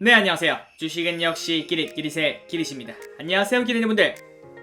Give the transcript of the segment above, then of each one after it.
네, 안녕하세요. 주식은 역시 기릿기릿의 기릿입니다. 안녕하세요, 기릿님분들.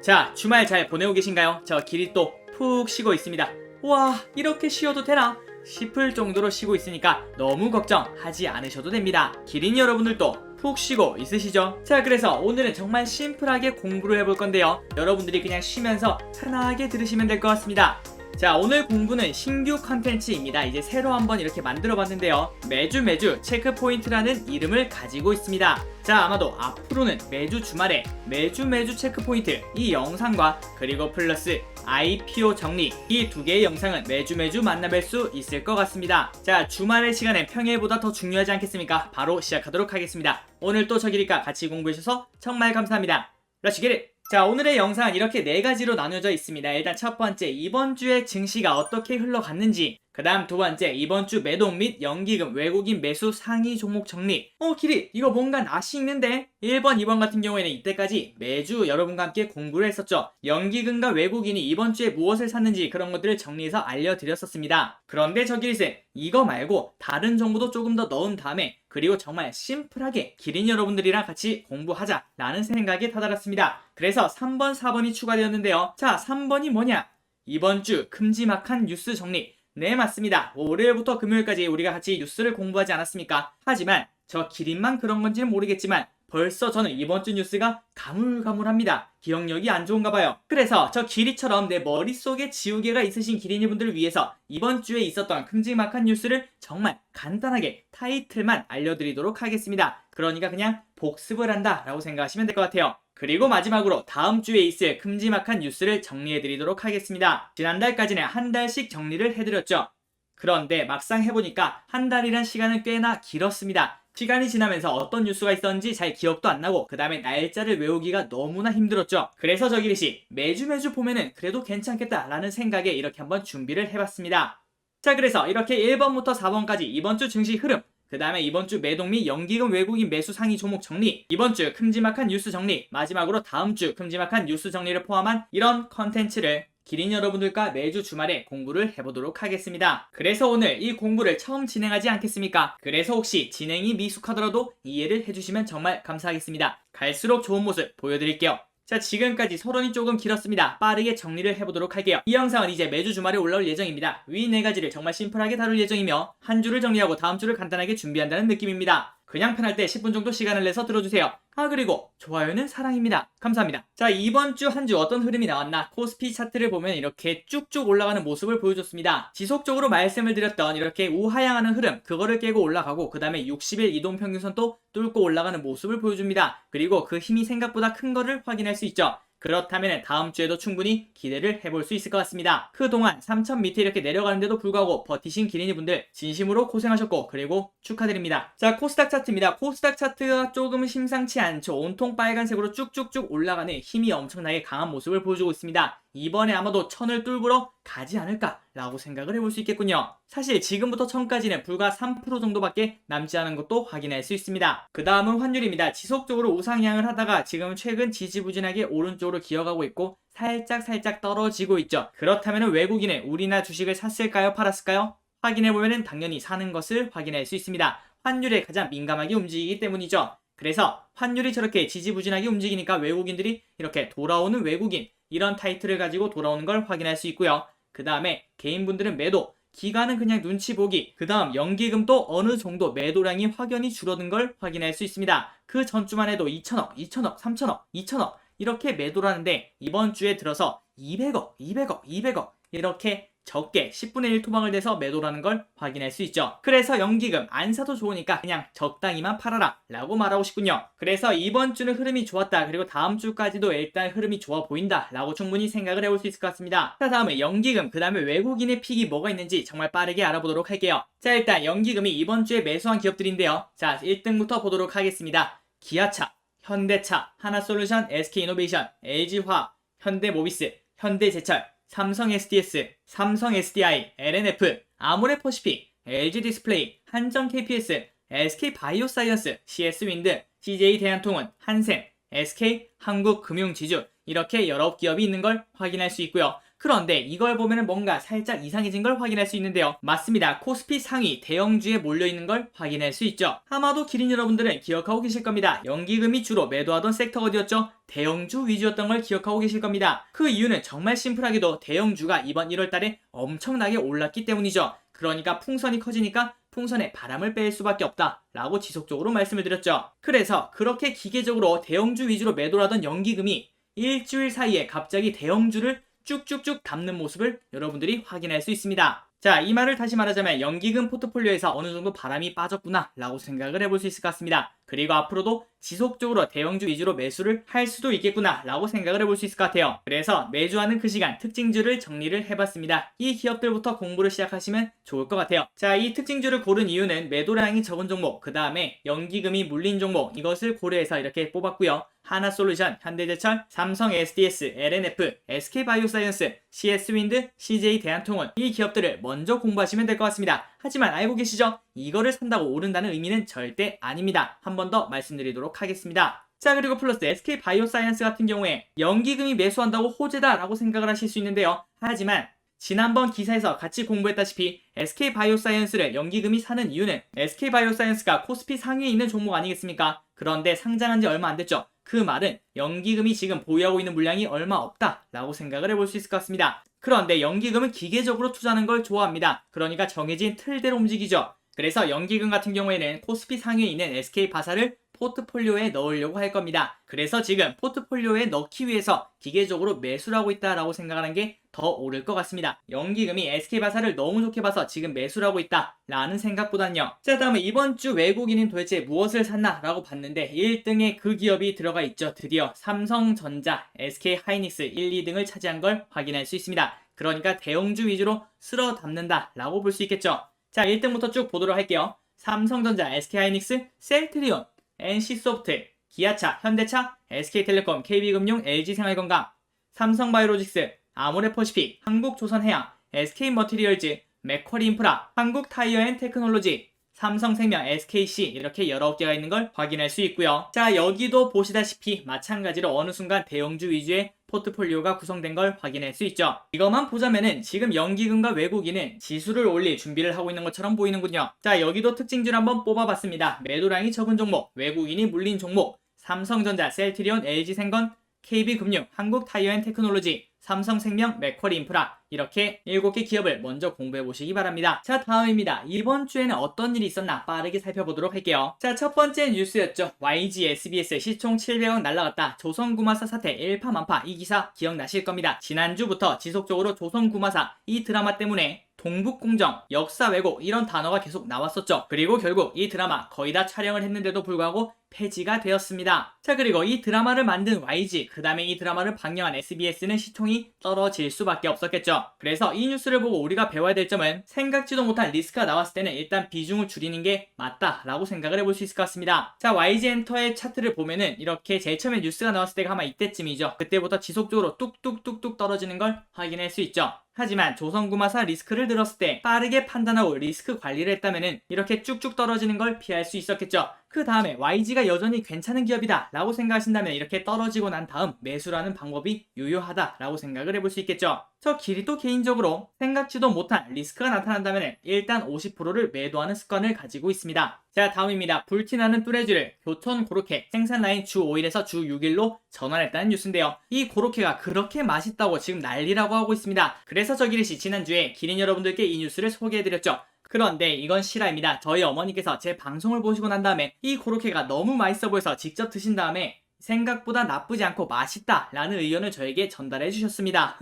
자, 주말 잘 보내고 계신가요? 저 기릿 또 푹 쉬고 있습니다. 와, 이렇게 쉬어도 되나? 싶을 정도로 쉬고 있으니까 너무 걱정하지 않으셔도 됩니다. 기린 여러분들도 푹 쉬고 있으시죠? 자, 그래서 오늘은 정말 심플하게 공부를 해볼 건데요. 여러분들이 그냥 쉬면서 편하게 들으시면 될 것 같습니다. 자, 오늘 공부는 신규 컨텐츠입니다. 이제 새로 한번 이렇게 만들어 봤는데요. 매주 체크포인트라는 이름을 가지고 있습니다. 자, 아마도 앞으로는 매주 주말에 매주 체크포인트 이 영상과 그리고 플러스 IPO 정리 이 두 개의 영상은 매주 만나뵐 수 있을 것 같습니다. 자, 주말의 시간은 평일보다 더 중요하지 않겠습니까? 바로 시작하도록 하겠습니다. 오늘 또 저기리까 같이 공부해주셔서 정말 감사합니다. Let's get it! 자, 오늘의 영상은 이렇게 4가지로 나뉘어져 있습니다. 일단 첫 번째, 이번 주의 증시가 어떻게 흘러갔는지, 그 다음 두 번째, 이번 주 매도 및 연기금 외국인 매수 상위 종목 정리. 기리, 이거 뭔가 낯이 있는데? 1번, 2번 같은 경우에는 이때까지 매주 여러분과 함께 공부를 했었죠. 연기금과 외국인이 이번 주에 무엇을 샀는지 그런 것들을 정리해서 알려드렸었습니다. 그런데 저기리쌤, 이거 말고 다른 정보도 조금 더 넣은 다음에 그리고 정말 심플하게 기린 여러분들이랑 같이 공부하자라는 생각에 다다랐습니다. 그래서 3번, 4번이 추가되었는데요. 자, 3번이 뭐냐? 이번 주 큼지막한 뉴스 정리. 네, 맞습니다. 월요일부터 금요일까지 우리가 같이 뉴스를 공부하지 않았습니까? 하지만 저 기린만 그런 건지는 모르겠지만 벌써 저는 이번 주 뉴스가 가물가물합니다. 기억력이 안 좋은가 봐요. 그래서 저 기리처럼 내 머릿속에 지우개가 있으신 기린이분들을 위해서 이번 주에 있었던 큼지막한 뉴스를 정말 간단하게 타이틀만 알려드리도록 하겠습니다. 그러니까 그냥 복습을 한다 라고 생각하시면 될 것 같아요. 그리고 마지막으로 다음 주에 있을 큼지막한 뉴스를 정리해드리도록 하겠습니다. 지난달까지는 한 달씩 정리를 해드렸죠. 그런데 막상 해보니까 한 달이란 시간은 꽤나 길었습니다. 시간이 지나면서 어떤 뉴스가 있었는지 잘 기억도 안 나고 그 다음에 날짜를 외우기가 너무나 힘들었죠. 그래서 저기리씨 매주 보면은 그래도 괜찮겠다라는 생각에 이렇게 한번 준비를 해봤습니다. 자, 그래서 이렇게 1번부터 4번까지 이번 주 증시 흐름, 그 다음에 이번 주 매동 및 연기금 외국인 매수 상위 종목 정리, 이번 주 큼지막한 뉴스 정리, 마지막으로 다음 주 큼지막한 뉴스 정리를 포함한 이런 컨텐츠를 기린 여러분들과 매주 주말에 공부를 해보도록 하겠습니다. 그래서 오늘 이 공부를 처음 진행하지 않겠습니까? 그래서 혹시 진행이 미숙하더라도 이해를 해주시면 정말 감사하겠습니다. 갈수록 좋은 모습 보여드릴게요. 자, 지금까지 서론이 조금 길었습니다. 빠르게 정리를 해보도록 할게요. 이 영상은 이제 매주 주말에 올라올 예정입니다. 위 4가지를 정말 심플하게 다룰 예정이며 한 주를 정리하고 다음 주를 간단하게 준비한다는 느낌입니다. 그냥 편할 때 10분 정도 시간을 내서 들어주세요. 그리고 좋아요는 사랑입니다. 감사합니다. 자, 이번 주 한 주 어떤 흐름이 나왔나? 코스피 차트를 보면 이렇게 쭉쭉 올라가는 모습을 보여줬습니다. 지속적으로 말씀을 드렸던 이렇게 우하향하는 흐름, 그거를 깨고 올라가고 그 다음에 60일 이동평균선도 뚫고 올라가는 모습을 보여줍니다. 그리고 그 힘이 생각보다 큰 거를 확인할 수 있죠. 그렇다면 다음 주에도 충분히 기대를 해볼 수 있을 것 같습니다. 그동안 3000 밑에 이렇게 내려가는데도 불구하고 버티신 기린이분들 진심으로 고생하셨고 그리고 축하드립니다. 자, 코스닥 차트입니다. 코스닥 차트가 조금 심상치 않죠. 온통 빨간색으로 쭉쭉쭉 올라가는 힘이 엄청나게 강한 모습을 보여주고 있습니다. 이번에 아마도 1000을 뚫으러 가지 않을까 라고 생각을 해볼 수 있겠군요. 사실 지금부터 1000까지는 불과 3% 정도밖에 남지 않은 것도 확인할 수 있습니다. 그 다음은 환율입니다. 지속적으로 우상향을 하다가 지금 최근 지지부진하게 오른쪽으로 기어가고 있고 살짝 떨어지고 있죠. 그렇다면 외국인은 우리나라 주식을 샀을까요? 팔았을까요? 확인해보면 당연히 사는 것을 확인할 수 있습니다. 환율에 가장 민감하게 움직이기 때문이죠. 그래서 환율이 저렇게 지지부진하게 움직이니까 외국인들이 이렇게 돌아오는 외국인 이런 타이틀을 가지고 돌아오는 걸 확인할 수 있고요. 그 다음에 개인분들은 매도, 기간은 그냥 눈치 보기, 그 다음 연기금도 어느 정도 매도량이 확연히 줄어든 걸 확인할 수 있습니다. 그 전주만 해도 2천억, 2천억, 3천억, 2천억 이렇게 매도를 하는데 이번 주에 들어서 200억 이렇게 적게 10분의 1 토막을 내서 매도라는 걸 확인할 수 있죠. 그래서 연기금 안 사도 좋으니까 그냥 적당히만 팔아라 라고 말하고 싶군요. 그래서 이번 주는 흐름이 좋았다, 그리고 다음 주까지도 일단 흐름이 좋아 보인다 라고 충분히 생각을 해볼 수 있을 것 같습니다. 자, 다음에 연기금, 그 다음에 외국인의 픽이 뭐가 있는지 정말 빠르게 알아보도록 할게요. 자, 일단 연기금이 이번 주에 매수한 기업들인데요. 자, 1등부터 보도록 하겠습니다. 기아차, 현대차, 하나솔루션, SK이노베이션, LG화학, 현대모비스, 현대제철, 삼성 SDS, 삼성 SDI, LNF, 아모레퍼시픽, LG디스플레이, 한정 KPS, SK바이오사이언스, CS윈드, CJ대한통운, 한샘, SK 한국금융지주 이렇게 여러 기업이 있는 걸 확인할 수 있고요. 그런데 이걸 보면은 뭔가 살짝 이상해진 걸 확인할 수 있는데요. 맞습니다. 코스피 상위 대형주에 몰려있는 걸 확인할 수 있죠. 아마도 기린 여러분들은 기억하고 계실 겁니다. 연기금이 주로 매도하던 섹터가 어디였죠? 대형주 위주였던 걸 기억하고 계실 겁니다. 그 이유는 정말 심플하게도 대형주가 이번 1월달에 엄청나게 올랐기 때문이죠. 그러니까 풍선이 커지니까 풍선에 바람을 뺄 수밖에 없다 라고 지속적으로 말씀을 드렸죠. 그래서 그렇게 기계적으로 대형주 위주로 매도를 하던 연기금이 일주일 사이에 갑자기 대형주를 쭉쭉쭉 담는 모습을 여러분들이 확인할 수 있습니다. 자, 이 말을 다시 말하자면 연기금 포트폴리오에서 어느 정도 바람이 빠졌구나 라고 생각을 해볼 수 있을 것 같습니다. 그리고 앞으로도 지속적으로 대형주 위주로 매수를 할 수도 있겠구나 라고 생각을 해볼 수 있을 것 같아요. 그래서 매주 하는 그 시간 특징주를 정리를 해봤습니다. 이 기업들부터 공부를 시작하시면 좋을 것 같아요. 자, 이 특징주를 고른 이유는 매도량이 적은 종목, 그 다음에 연기금이 물린 종목, 이것을 고려해서 이렇게 뽑았고요. 하나솔루션, 현대제철, 삼성 SDS, LNF, SK바이오사이언스, CS윈드, CJ대한통운, 이 기업들을 먼저 공부하시면 될 것 같습니다. 하지만 알고 계시죠? 이거를 산다고 오른다는 의미는 절대 아닙니다. 한 번 더 말씀드리도록 하겠습니다. 자, 그리고 플러스 SK바이오사이언스 같은 경우에 연기금이 매수한다고 호재다 라고 생각을 하실 수 있는데요. 하지만 지난번 기사에서 같이 공부했다시피 SK바이오사이언스를 연기금이 사는 이유는 SK바이오사이언스가 코스피 상위에 있는 종목 아니겠습니까? 그런데 상장한 지 얼마 안 됐죠. 그 말은 연기금이 지금 보유하고 있는 물량이 얼마 없다 라고 생각을 해볼 수 있을 것 같습니다. 그런데 연기금은 기계적으로 투자하는 걸 좋아합니다. 그러니까 정해진 틀대로 움직이죠. 그래서 연기금 같은 경우에는 코스피 상위에 있는 SK바사를 포트폴리오에 넣으려고 할 겁니다. 그래서 지금 포트폴리오에 넣기 위해서 기계적으로 매수를 하고 있다라고 생각하는 게 더 옳을 것 같습니다. 연기금이 SK바사를 너무 좋게 봐서 지금 매수를 하고 있다라는 생각보단요. 자, 다음에 이번 주 외국인은 도대체 무엇을 샀나 라고 봤는데 1등에 그 기업이 들어가 있죠. 드디어 삼성전자, SK하이닉스 1, 2등을 차지한 걸 확인할 수 있습니다. 그러니까 대형주 위주로 쓸어 담는다 라고 볼 수 있겠죠. 자, 1등부터 쭉 보도록 할게요. 삼성전자, SK하이닉스, 셀트리온, NC소프트, 기아차, 현대차, SK텔레콤, KB금융, LG생활건강, 삼성바이오로직스, 아모레퍼시픽, 한국조선해양, SK머티리얼즈, 맥쿼리인프라, 한국타이어앤테크놀로지, 삼성생명, SKC 이렇게 19개가 있는 걸 확인할 수 있고요. 자, 여기도 보시다시피 마찬가지로 어느 순간 대형주 위주의 포트폴리오가 구성된 걸 확인할 수 있죠. 이것만 보자면은 지금 연기금과 외국인은 지수를 올릴 준비를 하고 있는 것처럼 보이는군요. 자, 여기도 특징주를 한번 뽑아봤습니다. 매도량이 적은 종목, 외국인이 물린 종목, 삼성전자, 셀트리온, LG생건, KB금융, 한국타이어앤테크놀로지, 삼성생명, 맥쿼리인프라 이렇게 7개 기업을 먼저 공부해보시기 바랍니다. 자, 다음입니다. 이번 주에는 어떤 일이 있었나 빠르게 살펴보도록 할게요. 자, 첫 번째 뉴스였죠. YG, SBS 시총 700억 날라갔다. 조선구마사 사태 일파만파. 이 기사 기억나실 겁니다. 지난주부터 지속적으로 조선구마사 이 드라마 때문에 동북공정, 역사 왜곡 이런 단어가 계속 나왔었죠. 그리고 결국 이 드라마 거의 다 촬영을 했는데도 불구하고 폐지가 되었습니다. 자, 그리고 이 드라마를 만든 YG, 그 다음에 이 드라마를 방영한 SBS는 시총이 떨어질 수밖에 없었겠죠. 그래서 이 뉴스를 보고 우리가 배워야 될 점은 생각지도 못한 리스크가 나왔을 때는 일단 비중을 줄이는 게 맞다라고 생각을 해볼 수 있을 것 같습니다. 자, YG엔터의 차트를 보면은 이렇게 제일 처음에 뉴스가 나왔을 때가 아마 이때쯤이죠. 그때부터 지속적으로 뚝뚝뚝뚝 떨어지는 걸 확인할 수 있죠. 하지만 조선구마사 리스크를 들었을 때 빠르게 판단하고 리스크 관리를 했다면은 이렇게 쭉쭉 떨어지는 걸 피할 수 있었겠죠. 그 다음에 YG가 여전히 괜찮은 기업이다 라고 생각하신다면 이렇게 떨어지고 난 다음 매수라는 방법이 유효하다 라고 생각을 해볼 수 있겠죠. 저 기리도 개인적으로 생각지도 못한 리스크가 나타난다면 일단 50%를 매도하는 습관을 가지고 있습니다. 자, 다음입니다. 불티나는 뚜레쥬를 교촌 고로케 생산 라인 주 5일에서 주 6일로 전환했다는 뉴스인데요. 이 고로케가 그렇게 맛있다고 지금 난리라고 하고 있습니다. 그래서 저 기리씨 지난주에 기린 여러분들께 이 뉴스를 소개해드렸죠. 그런데 이건 실화입니다. 저희 어머니께서 제 방송을 보시고 난 다음에 이 고로케가 너무 맛있어 보여서 직접 드신 다음에 생각보다 나쁘지 않고 맛있다 라는 의견을 저에게 전달해 주셨습니다.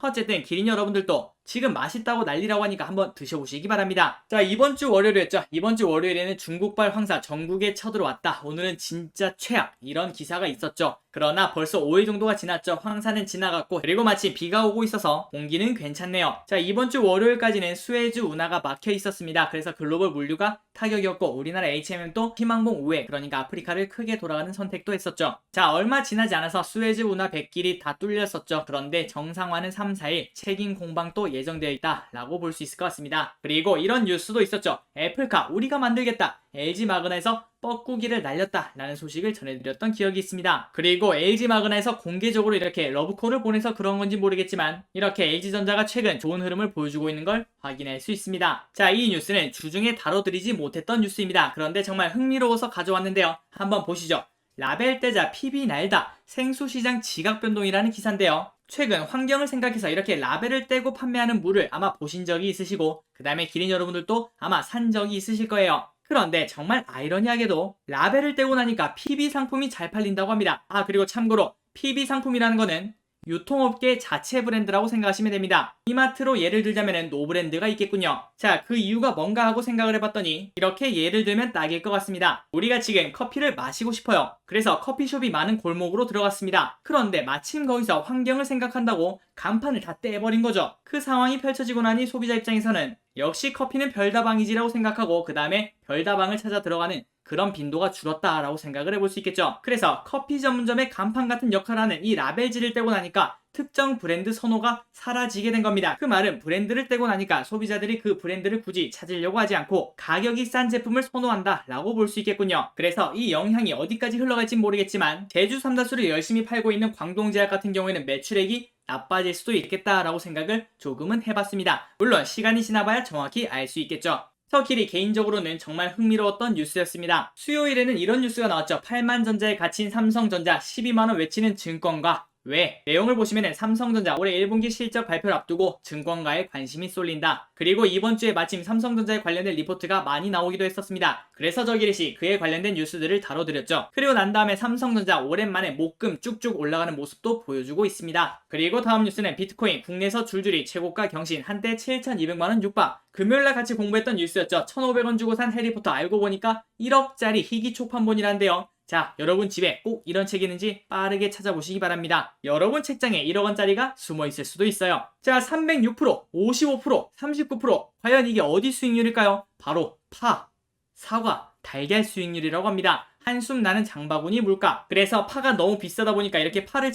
어쨌든 기린 여러분들도 지금 맛있다고 난리라고 하니까 한번 드셔보시기 바랍니다. 자, 이번 주 월요일이었죠. 이번 주 월요일에는 중국발 황사 전국에 쳐들어왔다. 오늘은 진짜 최악 이런 기사가 있었죠. 그러나 벌써 5일 정도가 지났죠. 황사는 지나갔고 그리고 마침 비가 오고 있어서 공기는 괜찮네요. 자, 이번 주 월요일까지는 수에즈 운하가 막혀 있었습니다. 그래서 글로벌 물류가 타격이었고 우리나라 HMM도 희망봉 우회, 그러니까 아프리카를 크게 돌아가는 선택도 했었죠. 자, 얼마 지나지 않아서 수에즈 운하 백길이 다 뚫렸었죠. 그런데 정상화는 3, 4일 책임 공방 또 예정되어 있다라고 볼 수 있을 것 같습니다. 그리고 이런 뉴스도 있었죠. 애플카 우리가 만들겠다. LG 마그나에서 뻐꾸기를 날렸다라는 소식을 전해드렸던 기억이 있습니다. 그리고 LG 마그나에서 공개적으로 이렇게 러브콜을 보내서 그런 건지 모르겠지만 이렇게 LG전자가 최근 좋은 흐름을 보여주고 있는 걸 확인할 수 있습니다. 자, 이 뉴스는 주중에 다뤄드리지 못했던 뉴스입니다. 그런데 정말 흥미로워서 가져왔는데요. 한번 보시죠. 라벨 떼자 PB 날다 생수시장 지각 변동이라는 기사인데요. 최근 환경을 생각해서 이렇게 라벨을 떼고 판매하는 물을 아마 보신 적이 있으시고 그 다음에 기린 여러분들도 아마 산 적이 있으실 거예요. 그런데 정말 아이러니하게도 라벨을 떼고 나니까 PB 상품이 잘 팔린다고 합니다. 그리고 참고로 PB 상품이라는 거는 유통업계 자체 브랜드라고 생각하시면 됩니다. 이마트로 예를 들자면 노브랜드가 있겠군요. 자, 그 이유가 뭔가 하고 생각을 해봤더니 이렇게 예를 들면 딱일 것 같습니다. 우리가 지금 커피를 마시고 싶어요. 그래서 커피숍이 많은 골목으로 들어갔습니다. 그런데 마침 거기서 환경을 생각한다고 간판을 다 떼버린 거죠. 그 상황이 펼쳐지고 나니 소비자 입장에서는 역시 커피는 별다방이지라고 생각하고 그 다음에 별다방을 찾아 들어가는 그런 빈도가 줄었다라고 생각을 해볼 수 있겠죠. 그래서 커피 전문점의 간판 같은 역할을 하는 이 라벨지를 떼고 나니까 특정 브랜드 선호가 사라지게 된 겁니다. 그 말은 브랜드를 떼고 나니까 소비자들이 그 브랜드를 굳이 찾으려고 하지 않고 가격이 싼 제품을 선호한다 라고 볼 수 있겠군요. 그래서 이 영향이 어디까지 흘러갈지 모르겠지만 제주 삼다수를 열심히 팔고 있는 광동제약 같은 경우에는 매출액이 나빠질 수도 있겠다라고 생각을 조금은 해봤습니다. 물론 시간이 지나봐야 정확히 알 수 있겠죠. 서길이 개인적으로는 정말 흥미로웠던 뉴스였습니다. 수요일에는 이런 뉴스가 나왔죠. 8만전자에 갇힌 삼성전자 12만원 외치는 증권가. 왜? 내용을 보시면 삼성전자 올해 1분기 실적 발표를 앞두고 증권가에 관심이 쏠린다. 그리고 이번 주에 마침 삼성전자에 관련된 리포트가 많이 나오기도 했었습니다. 그래서 저기릿이 그에 관련된 뉴스들을 다뤄드렸죠. 그리고 난 다음에 삼성전자 오랜만에 목금 쭉쭉 올라가는 모습도 보여주고 있습니다. 그리고 다음 뉴스는 비트코인 국내에서 줄줄이 최고가 경신 한때 7,200만원 육박. 금요일날 같이 공부했던 뉴스였죠. 1,500원 주고 산 해리포터 알고 보니까 1억짜리 희귀 초판본이란데요. 자, 여러분 집에 꼭 이런 책이 있는지 빠르게 찾아보시기 바랍니다. 여러분 책장에 1억원짜리가 숨어있을 수도 있어요. 자, 306%, 55%, 39%. 과연 이게 어디 수익률일까요? 바로 파, 사과, 달걀 수익률이라고 합니다. 한숨 나는 장바구니 물가. 그래서 파가 너무 비싸다 보니까 이렇게 파를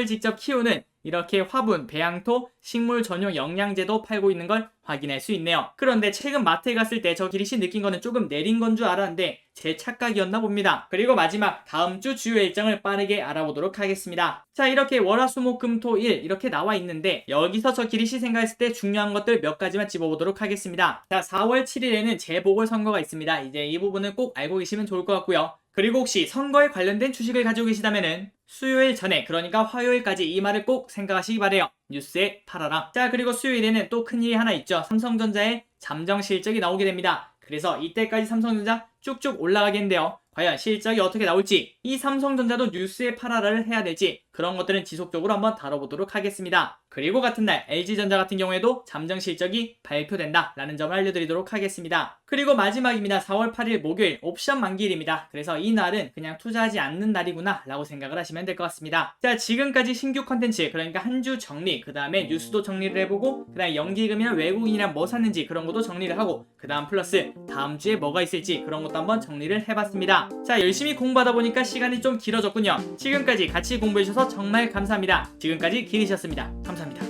직접 키우는 이렇게 화분, 배양토, 식물 전용 영양제도 팔고 있는 걸 확인할 수 있네요. 그런데 최근 마트에 갔을 때 저 기리씨 느낀 거는 조금 내린 건 줄 알았는데 제 착각이었나 봅니다. 그리고 마지막 다음 주 주요 일정을 빠르게 알아보도록 하겠습니다. 자, 이렇게 월화수목금토일 이렇게 나와 있는데 여기서 저 기리씨 생각했을 때 중요한 것들 몇 가지만 집어보도록 하겠습니다. 자, 4월 7일에는 재보궐선거가 있습니다. 이제 이 부분은 꼭 알고 계시면 좋을 것 같고요. 그리고 혹시 선거에 관련된 주식을 가지고 계시다면은 수요일 전에, 그러니까 화요일까지 이 말을 꼭 생각하시기 바래요. 뉴스에 팔아라. 자, 그리고 수요일에는 또 큰일이 하나 있죠. 삼성전자의 잠정 실적이 나오게 됩니다. 그래서 이때까지 삼성전자 쭉쭉 올라가겠는데요. 과연 실적이 어떻게 나올지, 이 삼성전자도 뉴스에 팔아라를 해야 될지, 그런 것들은 지속적으로 한번 다뤄보도록 하겠습니다. 그리고 같은 날 LG전자 같은 경우에도 잠정 실적이 발표된다 라는 점을 알려드리도록 하겠습니다. 그리고 마지막입니다. 4월 8일 목요일 옵션 만기일입니다. 그래서 이 날은 그냥 투자하지 않는 날이구나 라고 생각을 하시면 될 것 같습니다. 자, 지금까지 신규 컨텐츠, 그러니까 한 주 정리, 그 다음에 뉴스도 정리를 해보고, 그 다음에 연기금이나 외국인이랑 뭐 샀는지 그런 것도 정리를 하고, 그 다음 플러스 다음 주에 뭐가 있을지 그런 것도 한번 정리를 해봤습니다. 자, 열심히 공부하다 보니까 시간이 좀 길어졌군요. 지금까지 같이 공부해주셔서 정말 감사합니다. 지금까지 기리셨습니다. 감사합니다.